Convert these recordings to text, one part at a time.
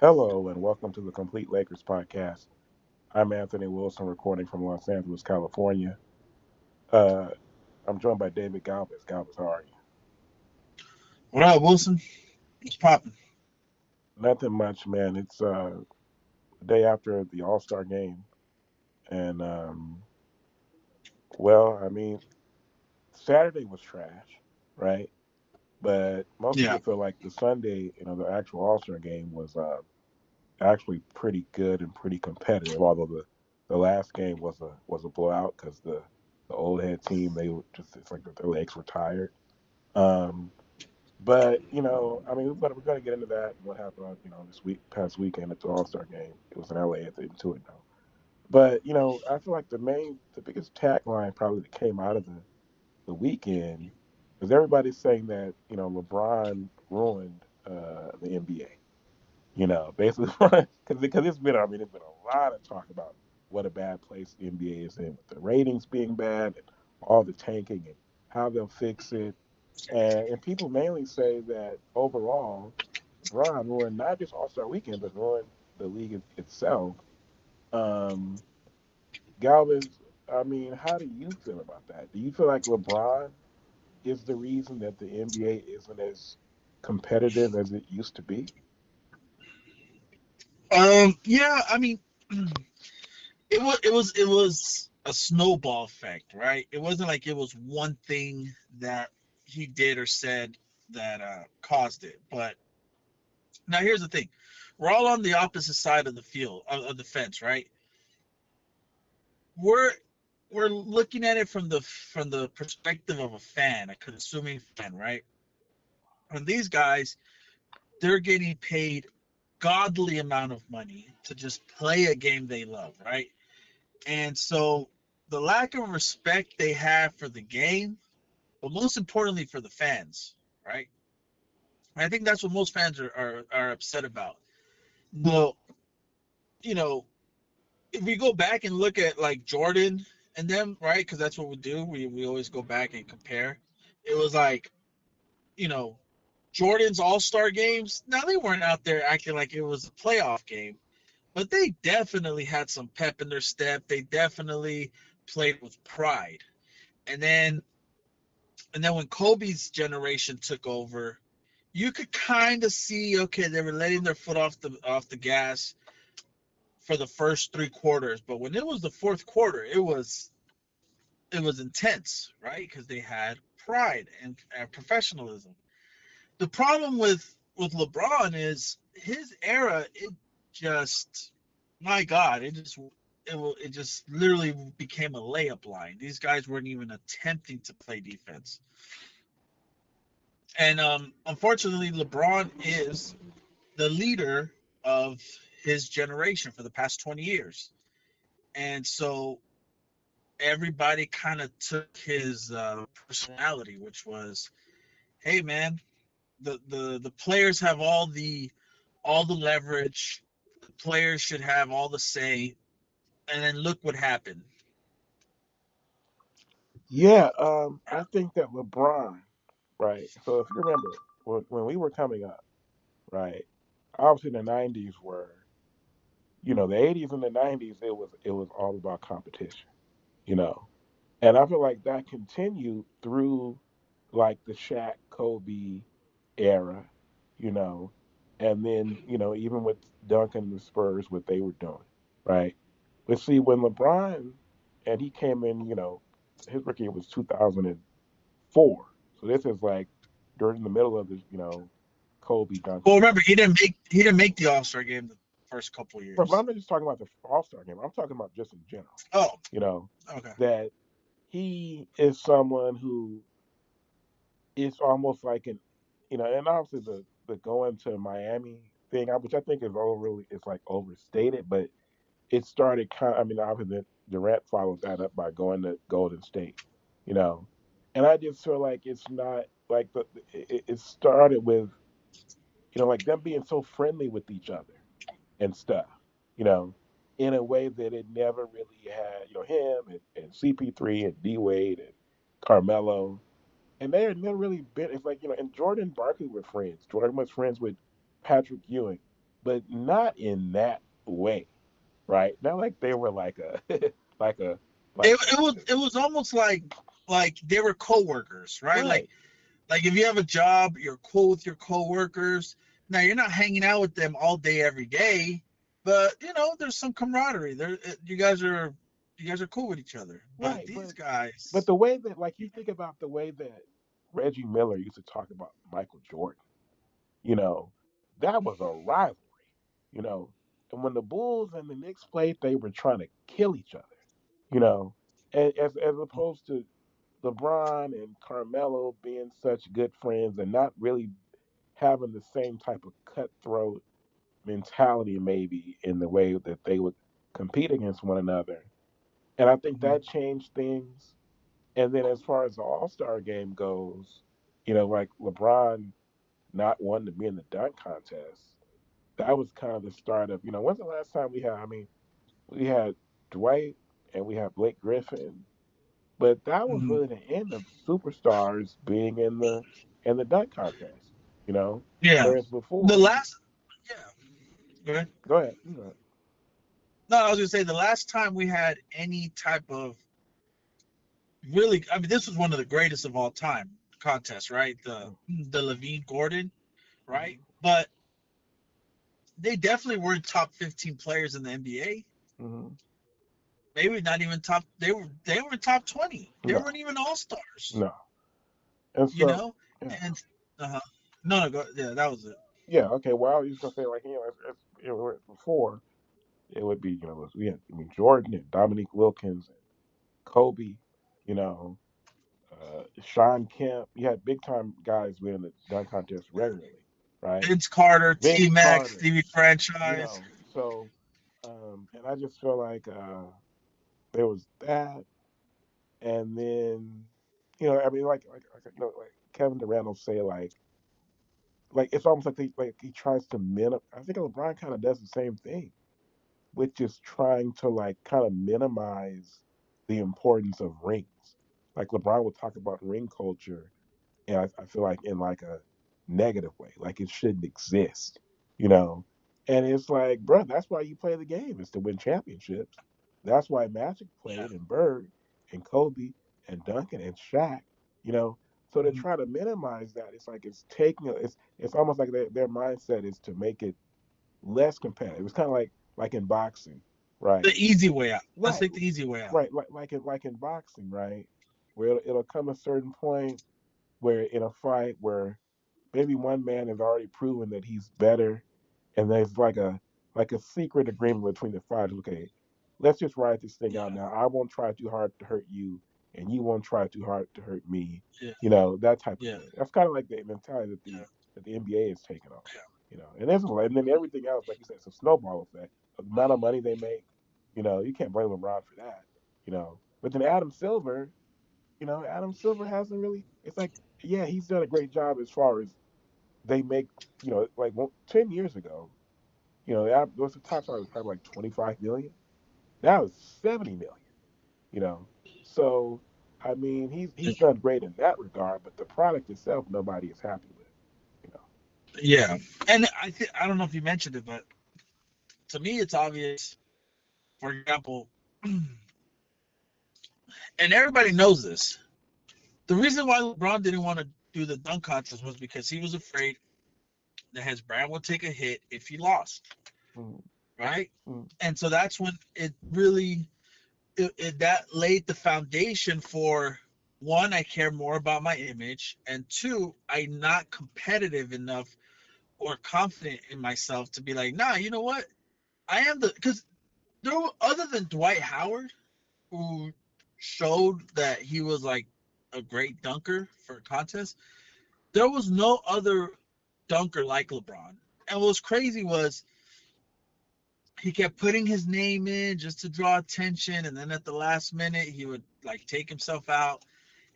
Hello and welcome to the Complete Lakers podcast. I'm Anthony Wilson, recording from Los Angeles, California. Uh, I'm joined by David Galvez. Galvez, how are you? What up, Wilson? What's popping? Nothing much, man. It's the day after the All Star game, and I mean, Saturday was trash, right? But most Yeah. people feel like the Sunday, the actual All Star game was actually pretty good and pretty competitive. Although the last game was a blowout because the old head team they were just it's like their legs were tired. Um, but I mean, we're going to get into that and what happened on this past weekend at the All Star game. It was in LA at the Intuit Dome. But I feel like the biggest tagline probably that came out of the weekend was everybody saying that LeBron ruined the NBA. Basically, because it's been a lot of talk about what a bad place the NBA is in, with the ratings being bad and all the tanking and how they'll fix it. And people mainly say that overall, LeBron ruined not just All Star Weekend, but ruined the league itself. Um, Galvez, I mean, how do you feel about that? Do you feel like LeBron is the reason that the NBA isn't as competitive as it used to be? Yeah. I mean, it was a snowball effect, right? It wasn't like it was one thing that he did or said that caused it. But now here's the thing: we're all on the opposite side of the field of the fence, right? We're we're looking at it from the perspective of a fan, a consuming fan, right? And these guys, they're getting paid godly amount of money to just play a game they love, right? And so the lack of respect they have for the game, but most importantly for the fans, right? I think that's what most fans are upset about. Well, you know, if we go back and look at like Jordan and them, right? Because that's what we do. We always go back and compare. It was like, you know, Jordan's All Star games. Now they weren't out there acting like it was a playoff game, but they definitely had some pep in their step. They definitely played with pride. And then when Kobe's generation took over, you could kind of see, okay, they were letting their foot off the gas for the first 3 quarters, but when it was the fourth quarter, it was intense, right? Because they had pride and professionalism. The problem with LeBron is his era. It just, my God, it just literally became a layup line. These guys weren't even attempting to play defense. And unfortunately, LeBron is the leader of his generation for the past 20 years. And so everybody kind of took his personality, which was, hey, man, the players have all the leverage. The players should have all the say. And then look what happened. Yeah, I think that LeBron, right? So if you remember when we were coming up, right? Obviously the '90s were, the '80s and the '90s. It was all about competition, you know, and I feel like that continued through like the Shaq, Kobe era, you know, and then even with Duncan and the Spurs, what they were doing, right? But see, when LeBron and he came in, his rookie year was 2004. So this is like during the middle of the, Kobe Well, Duncan era. remember he didn't make the All Star game the first couple of But years. I'm not just talking about the All Star game. I'm talking about just in general. Oh, You know okay. that he is someone who is almost like and obviously the going to Miami thing, which I think is overly, it's like overstated, but it started kind. I mean, obviously Durant followed that up by going to Golden State. You know, and I just feel like it's not like it started with like them being so friendly with each other and stuff, you know, in a way that it never really had, him and CP3 and D Wade and Carmelo. And they had never really been, it's like, and Jordan and Barkley were friends. Jordan was friends with Patrick Ewing. but not in that way, right? Not like they were like a like a It, like it was it was almost like they were coworkers, right? right, Like if you have a job, you're cool with your coworkers. Now you're not hanging out with them all day every day, but there's some camaraderie. You guys are cool with each other. But right. these But guys, the way that like you think about the way that Reggie Miller used to talk about Michael Jordan, you know, that was a rivalry, you know. And when the Bulls and the Knicks played, they were trying to kill each other, you know, as opposed to LeBron and Carmelo being such good friends and not really having the same type of cutthroat mentality, maybe in the way that they would compete against one another. And I think Mhm, that changed things. And then as far as the All Star game goes, like LeBron not wanting to be in the dunk contest, that was kind of the start of, when's the last time we had, I mean, we had Dwight and we had Blake Griffin, but that was mhm. really the end of superstars being in the dunk contest, you know. Yeah. Whereas The before, last, yeah. Go ahead. go ahead, you go ahead. No, I was gonna say the last time we had any type of really, I mean, this was one of the greatest of all time contests, right? The Levine Gordon, right? Mm-hmm. But they definitely weren't top 15 players in the NBA. Mm-hmm. Maybe not even top. They were top 20. They No, weren't even all stars, no, and you so know. yeah, And no, no, go, yeah, that was it. yeah, okay. Well, I was just gonna say like before it would be we had I mean Jordan and Dominique Wilkins and Kobe, you know, Sean Kemp. You had big time guys winning the dunk contest regularly, right? Vince Carter, T Vince Mac, Carter, Stevie Franchise. so and I just feel like there was that, and then I mean like Kevin Durant will say like it's almost like he tries to I think LeBron kind of does the same thing, which is trying to like kind of minimize the importance of rings. Like LeBron would talk about ring culture, and I feel like in like a negative way, like it shouldn't exist, you know. And it's like, bro, that's why you play the game is to win championships. That's why Magic Yeah. played and Bird and Kobe and Duncan and Shaq, you know. So to Mhm. try to minimize that, it's like it's almost like their mindset is to make it less competitive. It's kind of like in boxing, The right? easy way out. Let's Right, take the easy way out. right. Like in boxing, right? Where it'll come a certain point where in a fight where maybe one man has already proven that he's better, and there's like a secret agreement between the fighters. Okay, let's just ride this thing out Yeah, now. I won't try too hard to hurt you, and you won't try too hard to hurt me. yeah, That type of yeah, thing. That's kind of like the mentality that yeah, the NBA is taking on. And then everything else, like you said, it's a snowball effect. The amount of money they make, you can't blame LeBron for that. But then Adam Silver hasn't really. It's like, yeah, he's done a great job as far as they make, like 10 years ago, the top salary was probably like 25 million. Now it's 70 million, you know. So, I mean, he's done great in that regard, but the product itself, nobody is happy with, you know. yeah. And I don't know if you mentioned it, but to me, it's obvious. For example, and everybody knows this. The reason why LeBron didn't want to do the dunk contest was because he was afraid that his brand would take a hit if he lost, Mm, right? mm, And so that's when it really that laid the foundation for one, I care more about my image, and two, I'm not competitive enough or confident in myself to be like, nah, you know what? I am because there were, other than Dwight Howard, who showed that he was like a great dunker for a contest, there was no other dunker like LeBron. And what was crazy was he kept putting his name in just to draw attention, and then at the last minute he would like take himself out,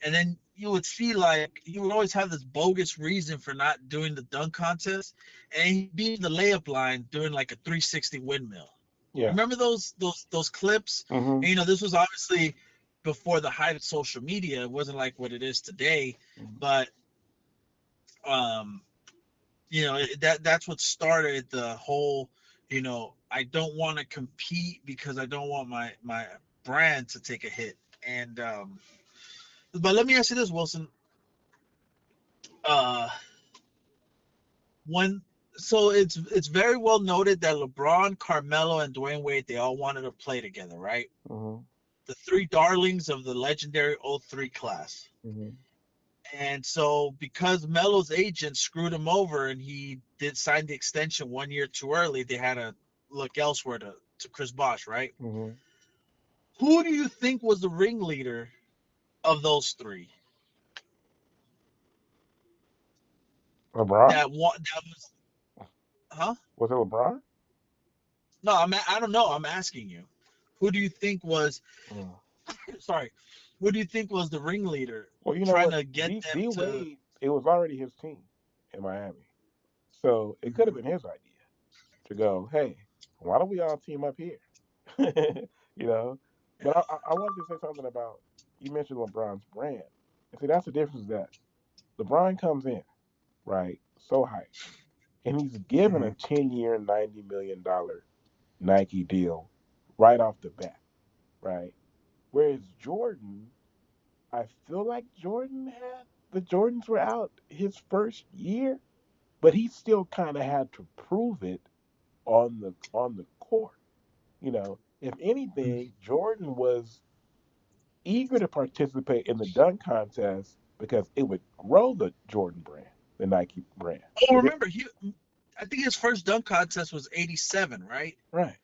and then you would see like he would always have this bogus reason for not doing the dunk contest, and he'd be in the layup line doing like a 360 windmill. yeah. Remember those clips? Mm-hmm. And this was obviously before the height of social media. It wasn't like what it is today, Mm-hmm. but um that's what started the whole, I don't want to compete because I don't want my brand to take a hit. And but let me ask you this, Wilson. Uh, when so it's very well noted that LeBron, Carmelo, and Dwayne Wade, they all wanted to play together, right? Mhm. The three darlings of the legendary '03 class. Mhm. And so because Melo's agent screwed him over and he did sign the extension 1 year too early, they had to look elsewhere to Chris Bosh, right? Mhm. Who do you think was the ringleader of those three? LeBron? That was, huh? Was it LeBron? No, I don't know. I'm asking you. Who do you think was Mm. sorry? Who do you think was the ringleader Well, you know trying what? to get them D to? Wade, it was already his team in Miami, so it could have been his idea to go, hey, why don't we all team up here? you know. But I wanted to say something about you mentioned LeBron's brand, and see that's the difference is that LeBron comes in right so hyped, and he's given a Mhm. 10-year, $90 million Nike deal right off the bat, right? Whereas Jordan, I feel like Jordan had the Jordans were out his first year, but he still kind of had to prove it on the court. If anything, Jordan was eager to participate in the dunk contest because it would grow the Jordan brand, the Nike brand. Oh, If it remember I think his first dunk contest was '87, right? right,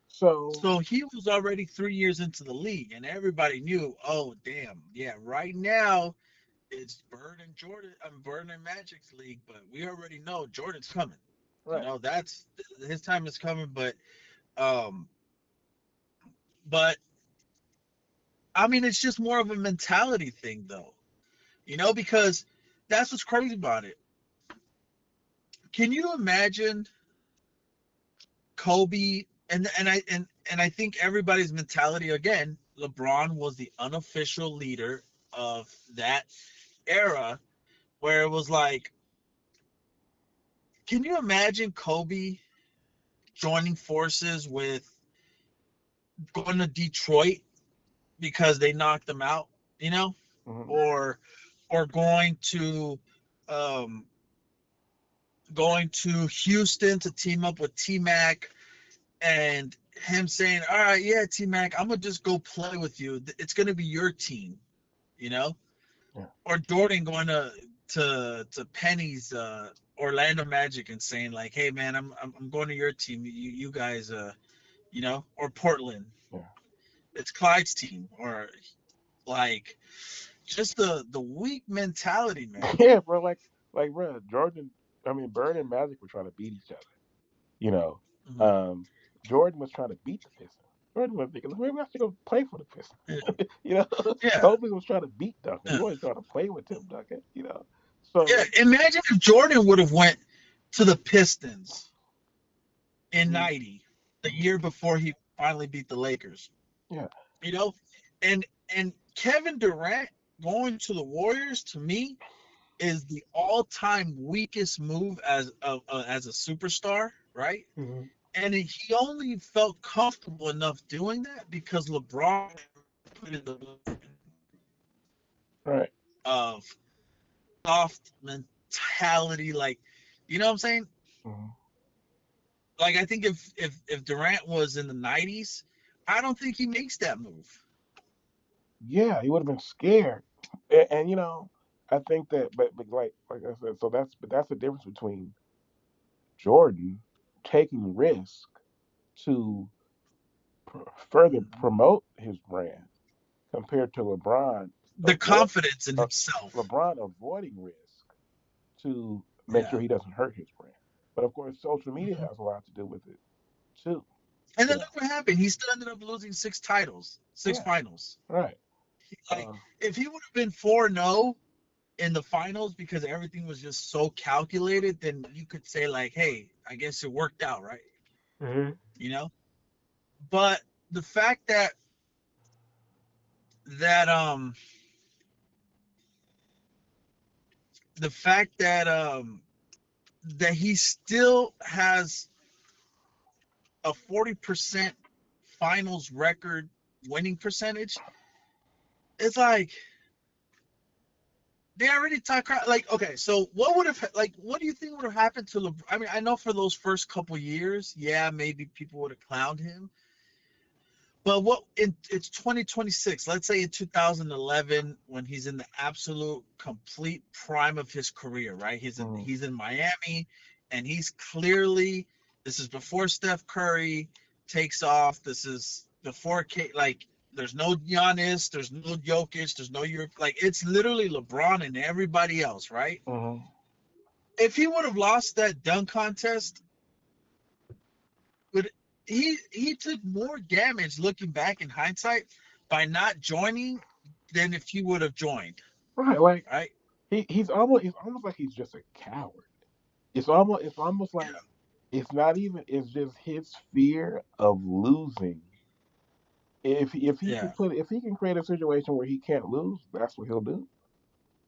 so So he was already 3 years into the league, and everybody knew, oh damn, yeah, right now it's Bird and Jordan, Bird and Magic's league, but we already know Jordan's coming. right, That's his time is coming, um, but I mean, it's just more of a mentality thing, though, because that's what's crazy about it. Can you imagine Kobe and I think everybody's mentality again? LeBron was the unofficial leader of that era where it was like, can you imagine Kobe joining forces with going to Detroit because they knocked them out, you know, hmm or going um, to Houston to team up with T Mac and him saying, "All right, yeah, T Mac, I'm gonna just go play with you. It's gonna be your team," you know, yeah, or Jordan going to Penny's Orlando Magic and saying like, "Hey man, I'm going to your team. You guys, or Portland, yeah, it's Clyde's team, or like just the weak mentality, man." yeah, bro. Like, bro, Jordan. I mean, Bird and Magic were trying to beat each other. You know, Mhm. um, Jordan was trying to beat the Pistons. Jordan was thinking, maybe I should go play for the Yeah, Pistons. you know, yeah, Kobe was trying to beat Duncan. He yeah. wasn't trying to play with Tim Duncan. Yeah, So imagine if Jordan would have went to the Pistons in mhm, '90, the mhm, year before he finally beat the Lakers. yeah, You know, and Kevin Durant going to the Warriors to me is the all-time weakest move as a superstar, right? hmm And he only felt comfortable enough doing that because LeBron put in the right, of soft mentality, like, you know what I'm saying? hmm Like, I think if Durant was in the '90s, I don't think he makes that move. yeah, he would have been scared. And I think that, but like I said, that's the difference between Jordan taking risk to further Mhm. promote his brand compared to The avoid confidence in uh, himself. LeBron avoiding risk to make Yeah. sure he doesn't hurt his brand. But of course, social media Mhm. has a lot to do with it too. And You then know, look what happened. He still ended up losing six titles, six yeah, finals. right. Like, Uh, if he would have been 4-0 in the finals because everything was just so calculated, then you could say like, "Hey, I guess it worked out, right?" hmm You know. But the fact that um the fact that that he still has a 40% finals record winning percentage. It's like they already talk like, okay, so what would have, like, what do you think would have happened to LeBron? I mean, I know for those first couple years, yeah, maybe people would have clowned him. But it's 2026. Let's say in 2011, when he's in the absolute complete prime of his career, right? Mm-hmm. He's in Miami, and he's clearly, this is before Steph Curry takes off. This is before like, there's no Giannis, there's no Jokic, there's no Europe. Like, it's literally LeBron and everybody else, right? Mm-hmm. If he would have lost that dunk contest, but he took more damage looking back in hindsight by not joining than if he would have joined. Right, like Right? he's almost like he's just a coward. It's almost Yeah. like it's not even it's just his fear of losing. Yeah. If he can create a situation where he can't lose, that's what he'll do.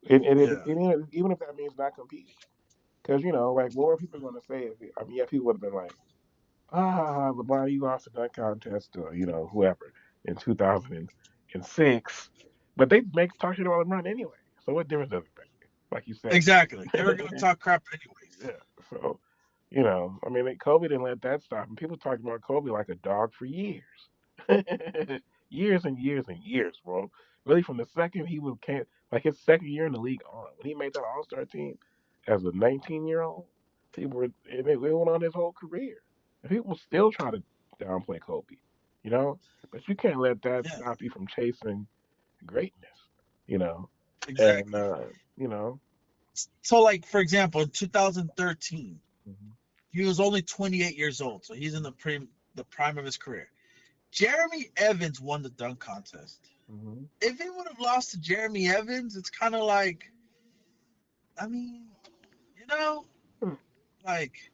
And Yeah. even if that means not competing, because like what were people going to say? I mean, yeah, people would have been like, LeBron, you lost the dunk contest to whoever in 2006, but they make talk shit about LeBron anyway. So what difference does it make? Like you said. Exactly. They were gonna talk crap anyways. Yeah. So I mean, Kobe didn't let that stop him. People talked about Kobe like a dog for years, years and years and years, bro. Really, from the second he was came, like his second year in the league on, when he made that All Star team as a 19-year-old, people were and it went on his whole career, and people still try to downplay Kobe, you know. But you can't let that Yeah. stop you from chasing greatness, you know. And Exactly. you know, So, like, for example, in 2013, hmm he was only 28 years old, so he's in the prime of his career. Jeremy Evans won the dunk contest. hmm If he would have lost to Jeremy Evans, it's kind of like, I mean, you know, like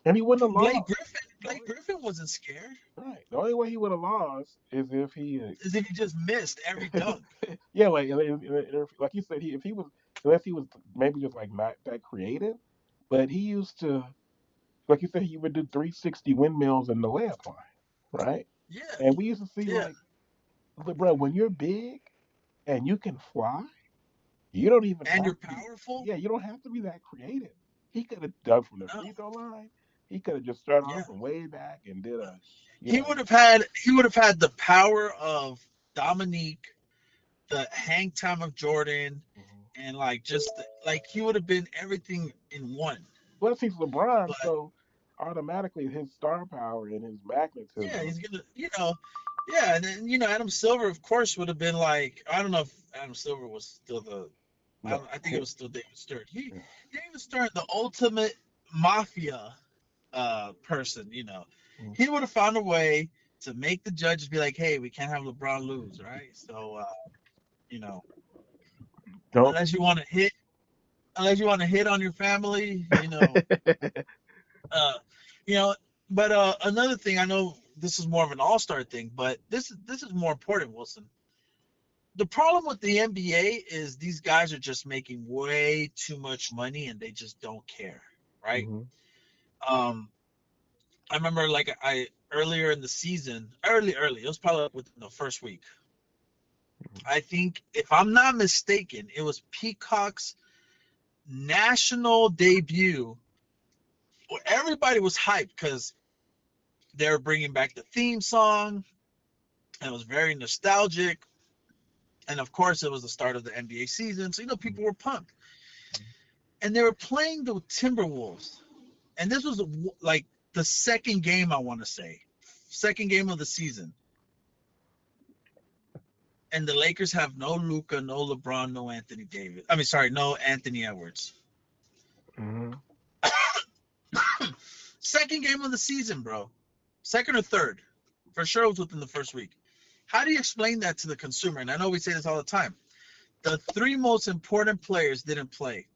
and he wouldn't have Blake lost. Griffin. The Blake only, Griffin wasn't scared. right. The only way he would have lost is if he, As if he just missed every dunk. yeah, like you said, if he was, unless he was maybe just like not that creative, but he used to, like you said, he would do 360 windmills in the layup line, right? Yeah, And we used to see yeah. like, bro, when you're big and you can fly, you don't even And have you're to be, powerful. yeah, you don't have to be that creative. He could have done from the No, free throw line. He could have just started yeah. off from way back and did a, you He know. would have had he would have had the power of Dominique, the hang time of Jordan, Mhm. and like just like he would have been everything in one. Plus, he's LeBron, But so automatically his star power and his yeah, magnetism. he's gonna, yeah, and then Adam Silver, of course, would have been like, I don't know if Adam Silver was still No, I think it was still David Stern. yeah. David Stern, the ultimate mafia person, Mhm. he would have found a way to make the judges be like, hey, we can't have LeBron lose, right? So you know, Don't. unless you want to hit, on your family, uh, you know. But another thing, I know this is more of an all-star thing, but this is more important, Wilson. The problem with the NBA is these guys are just making way too much money and they just don't care, right? hmm Um, I remember like I earlier in the season, early, it was probably like within the first week. I think if I'm not mistaken, it was Peacock's national debut. Where everybody was hyped because they were bringing back the theme song. And it was very nostalgic, and of course, it was the start of the NBA season, so people were pumped. And they were playing the Timberwolves, and this was like the second game, I want to say, second game of the season. And the Lakers have no Luka, no LeBron, no Anthony Davis. I mean, sorry, no Anthony Edwards. hmm Second game of the season, bro. Second or third. For sure, it was within the first week. How do you explain that to the consumer? And I know we say this all the time. The three most important players didn't play.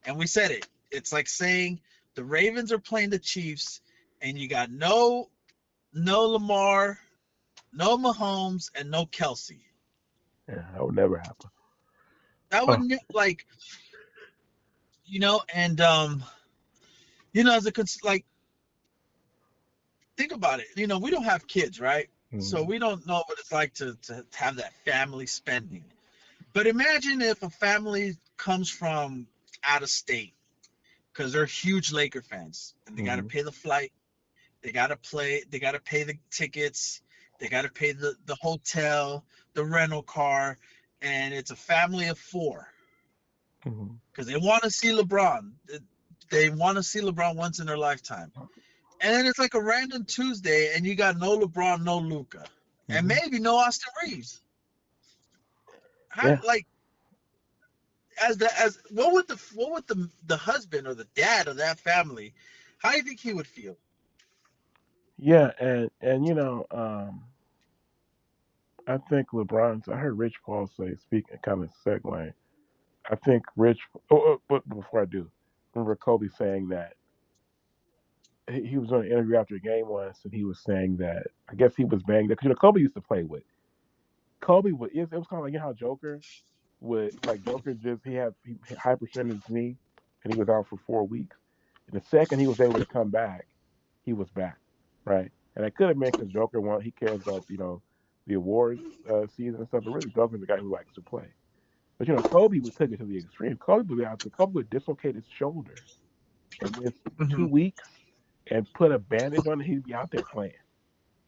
And we said it. It's like saying the Ravens are playing the Chiefs, and you got no Lamar, no Mahomes, and no Kelsey. Yeah, that would never happen. That Oh, wouldn't, like, and as like, think about it. We don't have kids, right? So Mm-hmm. we don't know what it's like to have that family spending. But imagine if a family comes from out of state because they're huge Laker fans and they got to Mm-hmm. pay the flight, they got to pay the tickets, they got to pay the hotel, the rental car, and it's a family of four Mm-hmm. because they want to see LeBron. They want to see LeBron once in their lifetime. And then it's like a random Tuesday, and you got no LeBron, no Luca, and Mm-hmm. maybe no Austin Reeves. How, Yeah. like, as what would the husband or the dad of that family, how do you think he would feel? Yeah, and I think LeBron's. I heard Rich Paul say, speaking kind of segue. I think Rich. But before I do, remember Kobe saying that he was on an interview after a game once, and he was saying that I guess he was banged up. 'Cause, Kobe used to play with. Kobe was. It was kind of like how Joker would like Joker just he hyperextended his knee, and he was out for 4 weeks. And the second he was able to come back, he was back, right? And it could have been because Joker he cares about the awards season and stuff. But really, Joker's the guy who likes to play. But Kobe would take it to the extreme. Kobe would be out there. Kobe would dislocate his shoulder and miss Mm-hmm. 2 weeks and put a bandage on it. He'd be out there playing.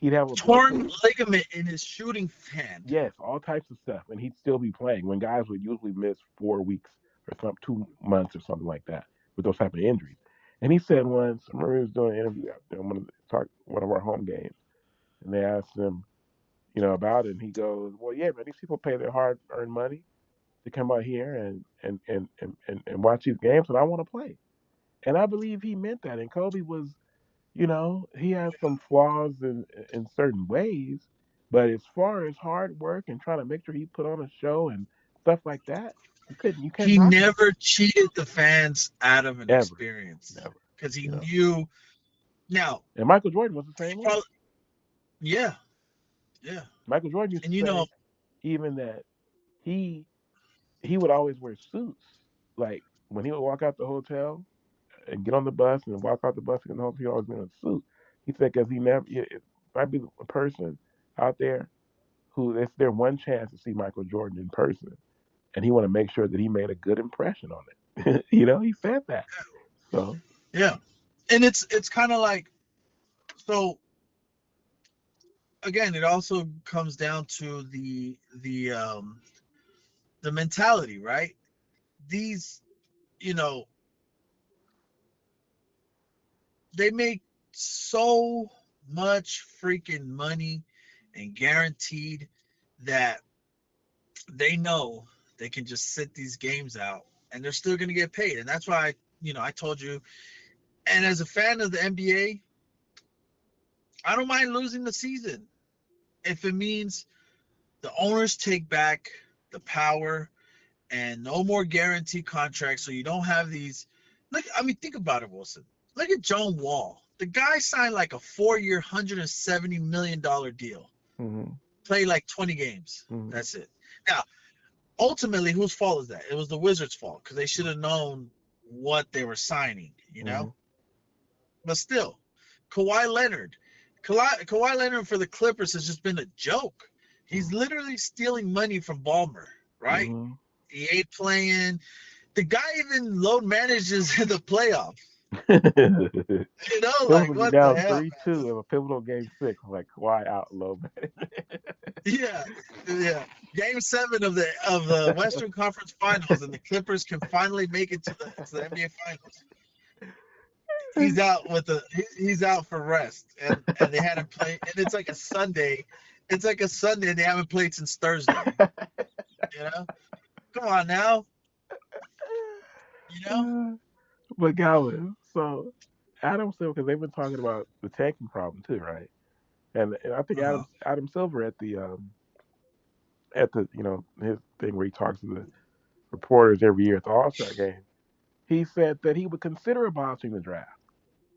He'd have a broken, Torn ligament in his shooting hand. yes, all types of stuff, and he'd still be playing when guys would usually miss 4 weeks or 2 months or something like that with those type of injuries. And he said once, I remember he was doing an interview after one of our home games, and they asked him, about it, and he goes, "Well, yeah, man, these people pay their hard-earned money to come out here and watch these games, and I want to play." And I believe he meant that. And Kobe was, he has some flaws in certain ways, but as far as hard work and trying to make sure he put on a show and stuff like that, you can't He knock him never cheated the fans out of an ever, experience never, because he you know. knew. Now, And Michael Jordan was the he same way. probably, yeah, yeah, Michael Jordan used and to say even that he he would always wear suits. Like when he would walk out the hotel and get on the bus and walk out the bus and get in the hotel, he always been in a suit. He said because he never, it might be a person out there who it's their one chance to see Michael Jordan in person, and he want to make sure that he made a good impression on it. He said that. So, yeah, and it's kind of like, so again, it also comes down to the mentality, right? These, you know, they make so much freaking money and guaranteed that they know they can just sit these games out and they're still going to get paid. And that's why I told you. And as a fan of the NBA, I don't mind losing the season if it means the owners take back the power and no more guaranteed contracts. So you don't have these. Like, I mean, think about it, Wilson. Look at John Wall. The guy signed like a 4-year, $170 million deal. hmm Played like 20 games. hmm That's it. Now, ultimately, whose fault is that? It was the Wizards' fault because they should have known what they were signing, you hmm know? But still, Kawhi Leonard. Kawhi Leonard for the Clippers has just been a joke. He's literally stealing money from Ballmer, right? hmm He ain't playing. The guy even load manages in the playoffs. It was Like, when you're what the down hell, 3-2 in a pivotal game 6, like Kawhi out low man. man? Yeah, yeah. Game 7 of the Western Conference Finals, and the Clippers can finally make it to the NBA Finals. He's out for rest, and they hadn't played, and it's like a Sunday. It's like a Sunday, and they haven't played since Thursday. You know, come on now. You know. But Gowan, so Adam Silver, because they've been talking about the tanking problem too, right? And I think Uh huh. Adam Silver at the his thing where he talks to the reporters every year at the All Star game, he said that he would consider abolishing the draft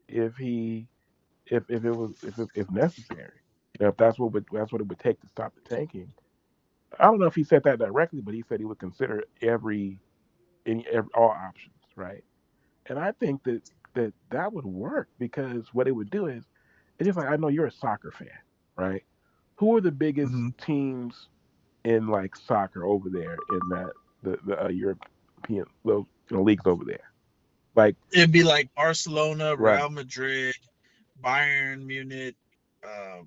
if he if it was if necessary. If that's what it would take to stop the tanking. I don't know if he said that directly, but he said he would consider all options, right? And I think that that would work because what it would do is it's just like I know you're a soccer fan, right? Who are the biggest Hmm. teams in like soccer over there in that the European those leagues over there? Like It'd be like Barcelona, right, Real Madrid, Bayern Munich, uh,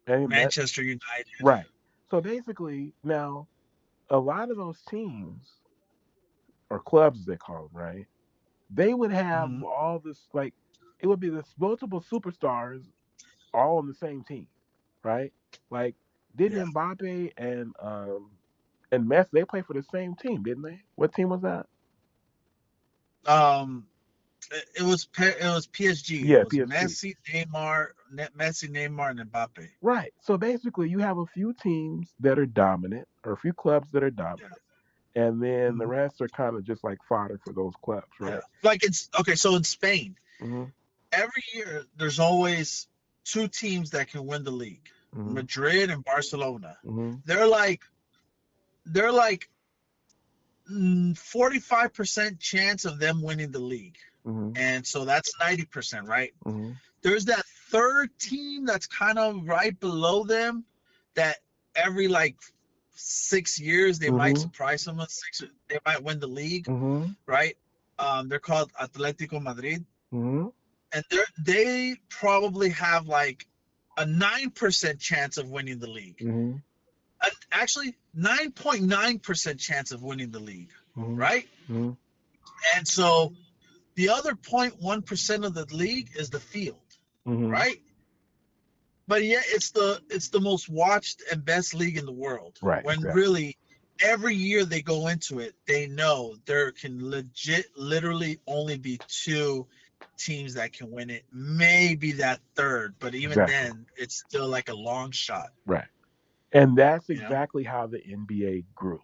and that Manchester United. right. So basically, now a lot of those teams or clubs as they call them, right? They would have Hmm. all this like it would be this multiple superstars all on the same team, right? Like Yeah. didn't Mbappe and Messi they play for the same team, didn't they? What team was that? Um, it was PSG. It Yeah, was PSG. Messi, Neymar, and Mbappe. Right. So basically, you have a few teams that are dominant, or a few clubs that are Yeah. dominant, and then the Hmm. rest are kind of just like fodder for those clubs, Yeah. right? Like it's okay. So in Spain, Mhm. every year there's always two teams that can win the league: Mhm. Madrid and Barcelona. Mhm. They're like they're like 45% chance of them winning the league. Mhm. And so that's 90%, right? Mhm. There's that third team that's kind of right below them that every like 6 years they might Mhm. surprise someone. They might win the league, Mhm. right? They're called Atletico Madrid, Mhm. and they probably have like a 9% chance of winning the league. Mhm. Actually, 9.9% chance of winning the league, Mhm. right? Mhm. And so the other 0.1% of the league is the field, Mhm. right? But yeah, it's the most watched and best league in the world. Right. When Exactly. really every year they go into it, they know there can literally only be two teams that can win it. Maybe that third, but even Exactly. then, it's still like a long shot. Right. And that's You know. exactly how the NBA grew.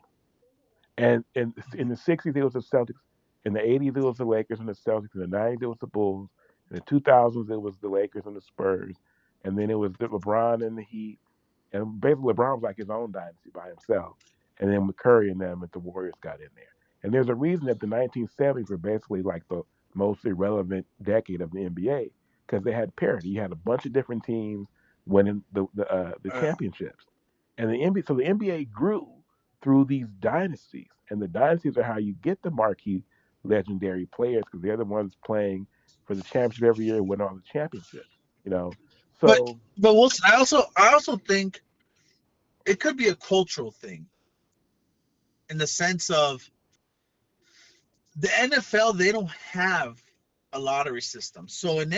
And in the '60s it was the Celtics, in the '80s it was the Lakers and the Celtics, in the '90s it was the Bulls, in the 2000s it was the Lakers and the Spurs, and then it was the LeBron and the Heat, and basically LeBron was like his own dynasty by himself, and then with Curry and them, and the Warriors got in there. And there's a reason that the 1970s were basically like the most irrelevant decade of the NBA because they had parity. You had a bunch of different teams winning the Uh, championships, and the NBA. So the NBA grew through these dynasties, and the dynasties are how you get the marquee legendary players because they're the ones playing for the championship every year and win all the championships. You know, but so I also think it could be a cultural thing in the sense of the NFL, they don't have a lottery system. So if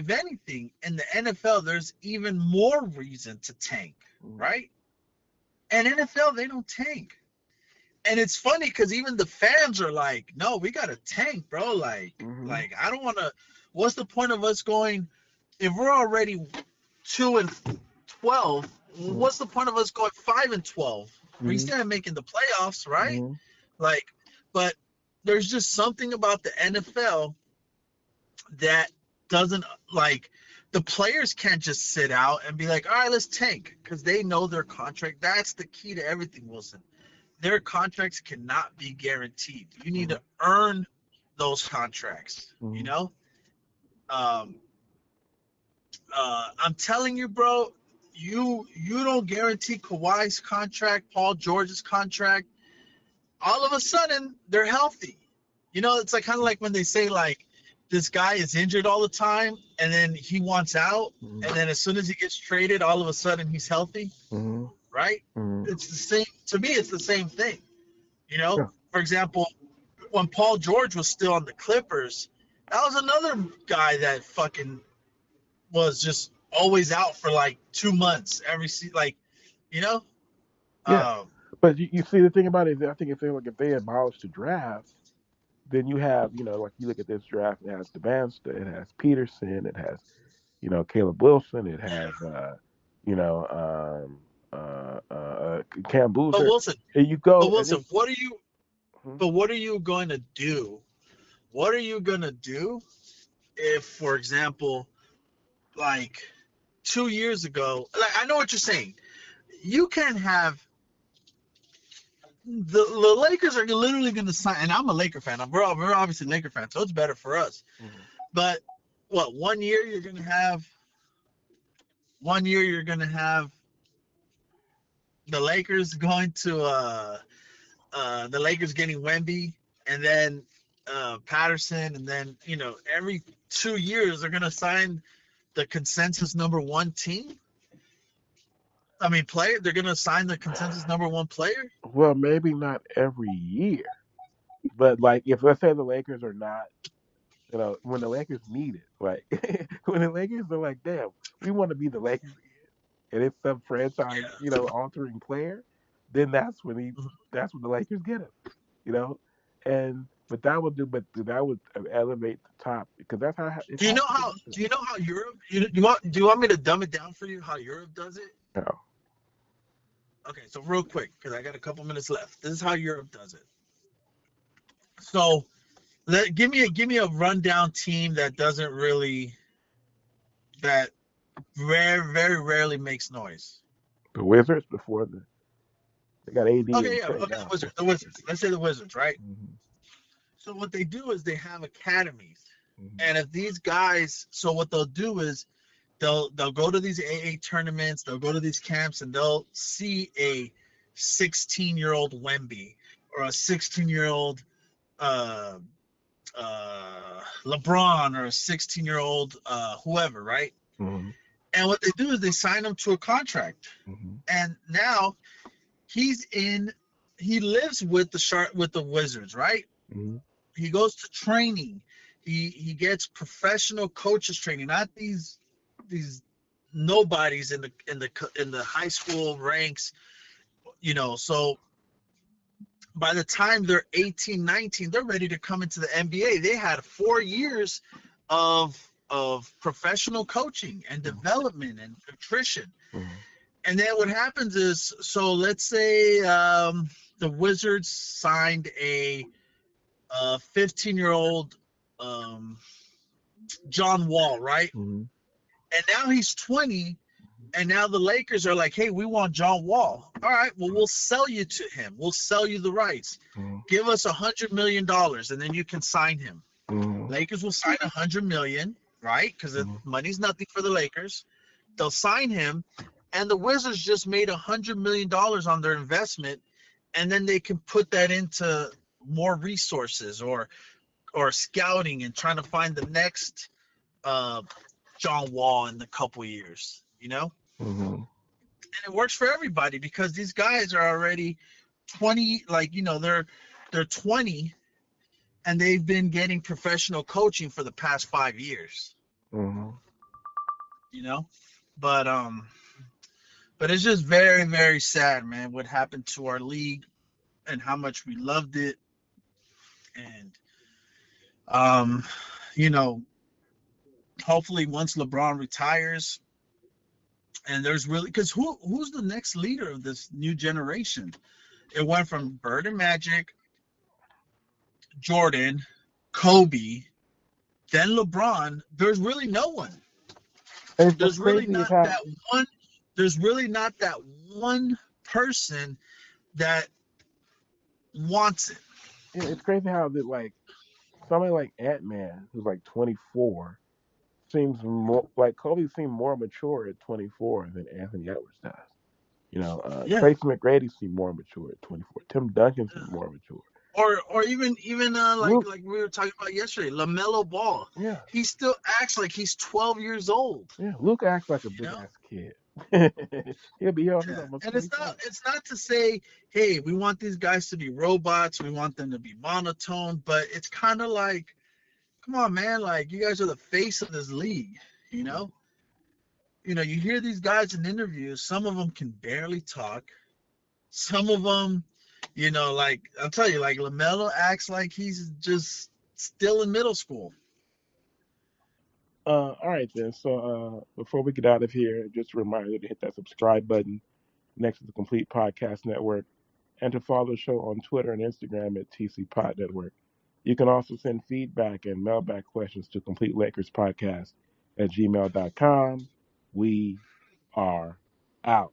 anything, in the NFL, there's even more reason to tank, mm, right? And NFL, they don't tank. And it's funny because even the fans are like, no, we gotta tank, bro. mhm, Like I don't wanna what's the point of us going if we're already 2-12, mhm, what's the point of us going 5-12? We mhm, still making the playoffs, right? mhm, Like, but there's just something about the NFL that doesn't like the players can't just sit out and be like, all right, let's tank because they know their contract. That's the key to everything, Wilson. Their contracts cannot be guaranteed. You need mhm, to earn those contracts. You mhm, know, um, I'm telling you, bro. You don't guarantee Kawhi's contract, Paul George's contract. All of a sudden, they're healthy. It's like kind of like when they say like this guy is injured all the time and then he wants out mhm, and then as soon as he gets traded, all of a sudden he's healthy, mhm, right? mhm. It's the same to me. It's the same thing. You know, Yeah, for example, when Paul George was still on the Clippers, that was another guy that fucking was just always out for like 2 months every like you know. yeah. Um, But you see the thing about it is I think if they abolish the draft, then you have like you look at this draft, it has Devansta, it has Peterson, it has Caleb Wilson, it has you know Cam but Boozer, Wilson, and you but go and Wilson, then what are you? mhm, But what are you going to do? What are you gonna do if, for example, like 2 years ago, like I know what you're saying. You can have the Lakers are literally going to sign, and I'm a Laker fan. We're obviously Laker fans, so it's better for us. mhm, But what, 1 year you're gonna have 1 year you're gonna have the Lakers going to the Lakers getting Wemby, and then Patterson, and then every 2 years they're gonna sign the consensus number one team. I mean, player. They're gonna sign the consensus number one player. Well, maybe not every year, but like if let's say the Lakers are not, when the Lakers need it, like when the Lakers are like, damn, we want to be the Lakers again, and it's some franchise, Yeah. altering player, then that's when the Lakers get him, you know, and but that would elevate the top because that's how it has to be done. Do you know how Europe? Do you want me to dumb it down for you? How Europe does it? No. Okay, so real quick, because I got a couple minutes left. This is how Europe does it. So give me a rundown team that doesn't really that very rarely makes noise. The Wizards they got AD Okay, and yeah, Trey okay, now. the Wizards. Let's say the Wizards, right? Hmm. So what they do is they have academies, Hmm. and if these guys, so what they'll do is they'll go to these AA tournaments, they'll go to these camps, and they'll see a 16-year-old Wemby or a 16-year-old uh, LeBron or a 16-year-old whoever, right? Hmm. And what they do is they sign him to a contract, Hmm. and now he's in. He lives with the Wizards, right? Hmm. He goes to training. He gets professional coaches training, not these nobodies in the high school ranks. So by the time they're 18, 19, they're ready to come into the NBA. They had 4 years of professional coaching and development and nutrition. Hmm. And then what happens is, so let's say the Wizards signed a 15-year-old um, John Wall, right? Hmm. And now he's 20, and now the Lakers are like, hey, we want John Wall. All right, well, we'll sell you to him. We'll sell you the rights. Hmm. Give us $100 million, and then you can sign him. Hmm. Lakers will sign $100 million, right? Because Hmm. money's nothing for the Lakers. They'll sign him, and the Wizards just made $100 million on their investment, and then they can put that into more resources or scouting and trying to find the next uh, John Wall in a couple years, Hmm. And it works for everybody because these guys are already 20, like they're 20, and they've been getting professional coaching for the past 5 years, Hmm. you know. But but it's just very very sad, man, what happened to our league and how much we loved it, and um, you know, hopefully once LeBron retires, and there's really, because who's the next leader of this new generation? It went from Bird and Magic, Jordan, Kobe, then LeBron. There's really no one. What's There's really crazy is not how that one. There's really not that one person that wants it. it's crazy how that like somebody like Ant Man who's like 24 seems more like Kobe seemed more mature at 24 than Anthony Edwards does. Yeah. Tracy McGrady seemed more mature at 24. Tim Duncan seemed more mature. Or even like Luke, like we were talking about yesterday, LaMelo Ball. yeah, He still acts like he's 12 years old. yeah. Luke acts like a You big know. ass kid. He'll be here. He's Yeah. almost And it's not 27. it's not to say, hey, we want these guys to be robots, we want them to be monotone, but it's kind of like, come on, man, like you guys are the face of this league, you know? You hear these guys in interviews, some of them can barely talk. Some of them, like I'll tell you, like LaMelo acts like he's just still in middle school. All right then. So before we get out of here, just a reminder to hit that subscribe button next to the Complete Podcast Network, and to follow the show on Twitter and Instagram at TC Pod Network. You can also send feedback and mailbag questions to CompleteLakersPodcast at gmail.com. We are out.